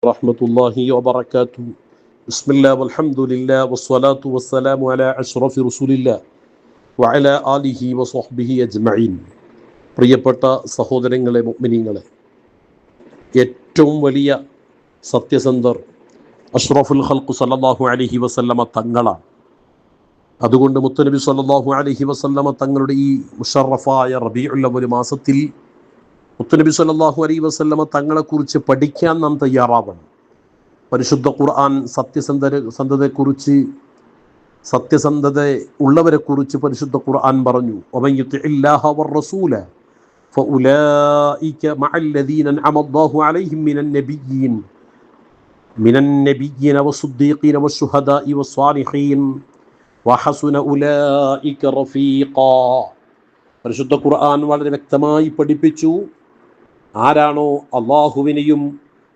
വറഹ്മത്തുള്ളാഹി വബറകാതുഹു. ബിസ്മില്ലാ വൽഹംദുലില്ലാ വസ്സലാത്തു വസ്സലാമു അലാ അഷ്റഫി റസൂലില്ലാ വഅലാ ആലിഹി വസ്വഹ്ബിഹി അജ്മഈൻ. പ്രിയപ്പെട്ട സഹോദരങ്ങളെ, മുഅ്മിനീങ്ങളെ, ഏറ്റവും വലിയ സത്യസന്ധർ അഷ്റഫുൽ ഖൽഖ് സല്ലല്ലാഹു അലൈഹി വസല്ലമ തങ്ങളാണ്. അതുകൊണ്ട് മുത്തുനബി സല്ലല്ലാഹു അലൈഹി വസല്ലമ തങ്ങളുടെ ഈ മുശറഫായ റബീഉൽ അവ്വൽ മാസത്തിൽ മുത്തുനബി സല്ലല്ലാഹു അലൈഹി വസല്ലമ തങ്ങളെക്കുറിച്ച് പഠിക്കാൻ നാം തയ്യാറാവണം. പരിശുദ്ധ ഖുർആൻ സത്യസന്ധത ഉള്ളവരെക്കുറിച്ച് പരിശുദ്ധ ഖുർആൻ പറഞ്ഞു, വമൻ യുതിഇല്ലാഹ വറസൂല ഫഉലൈക മഅല്ലദീന അൻഅമല്ലാഹു അലൈഹിം മിനൻ നബിയ്യീന വസ്സുദ്ദീഖീന വശുഹദാഇ വസ്സാലിഹീൻ വഹസുന ഉലൈക റഫീഖാ. പരിശുദ്ധ ഖുർആൻ വളരെ വ്യക്തമായി പഠിപ്പിച്ചു, ആരാണോ അള്ളാഹുവിനെയും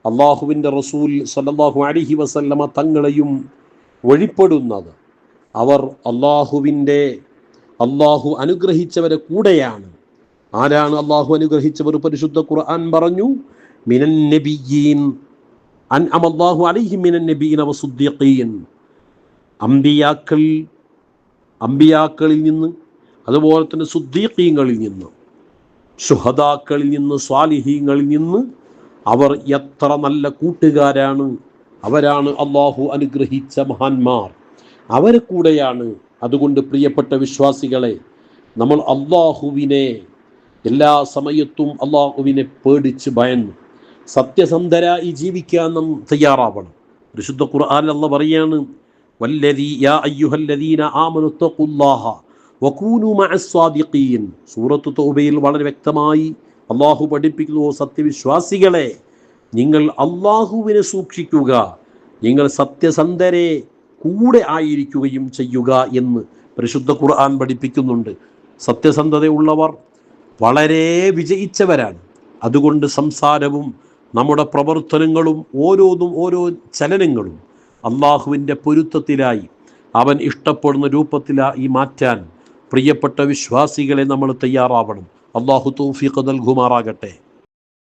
അള്ളാഹുവിൻ്റെ റസൂൽ സല്ലല്ലാഹു അലൈഹി വസല്ലമ തങ്ങളെയും വഴിപ്പെടുന്നത്, അവർ അള്ളാഹു അനുഗ്രഹിച്ചവരെ കൂടെയാണ്. ആരാണ് അള്ളാഹു അനുഗ്രഹിച്ചവർ? പരിശുദ്ധ ഖുർആൻ പറഞ്ഞു, മിനൻ നബിയ്യീൻ അൻഅമല്ലാഹു അലൈഹിം മിനൻ നബിയ്യീന വസ്സുദ്ദീഖീൻ. അമ്പിയാക്കളിൽ നിന്ന്, അതുപോലെ തന്നെ സുദ്ദീഖീങ്ങളിൽ നിന്ന്, ശുഹദാക്കളിൽ നിന്ന്, സ്വാലിഹീങ്ങളിൽ നിന്ന് അവർ എത്ര നല്ല കൂട്ടുകാരാണ്. അവരാണ് അള്ളാഹു അനുഗ്രഹിച്ച മഹാന്മാർ, അവരെ കൂടെയാണ്. അതുകൊണ്ട് പ്രിയപ്പെട്ട വിശ്വാസികളെ, നമ്മൾ അള്ളാഹുവിനെ എല്ലാ സമയത്തും അള്ളാഹുവിനെ പേടിച്ച് ഭയന്ന് സത്യസന്ധരായി ജീവിക്കാൻ നാം തയ്യാറാവണം. പരിശുദ്ധ ഖുർആനിൽ അല്ലാഹു പറയാണ്, വല്ലദീ യാ അയ്യുഹല്ലദീന ആമനു തഖുല്ലാഹ വകൂനു മഅസ്സാദിഖീൻ. സൂറത്ത് തൗബയിൽ വളരെ വ്യക്തമായി അള്ളാഹു പഠിപ്പിക്കുന്നു, സത്യവിശ്വാസികളെ, നിങ്ങൾ അള്ളാഹുവിനെ സൂക്ഷിക്കുക, നിങ്ങൾ സത്യസന്ധരെ കൂടെ ആയിരിക്കുകയും ചെയ്യുക എന്ന് പരിശുദ്ധ ഖുർആൻ പഠിപ്പിക്കുന്നുണ്ട്. സത്യസന്ധതയുള്ളവർ വളരെ വിജയിച്ചവരാണ്. അതുകൊണ്ട് സംസാരവും നമ്മുടെ പ്രവർത്തനങ്ങളും ഓരോ ചലനങ്ങളും അള്ളാഹുവിൻ്റെ പൊരുത്തത്തിലായി, അവൻ ഇഷ്ടപ്പെടുന്ന രൂപത്തിലായി മാറ്റാൻ പ്രിയപ്പെട്ട വിശ്വാസികളെ നമ്മൾ തയ്യാറാവണം. അള്ളാഹു തൗഫീഖ് നൽകുമാറാകട്ടെ.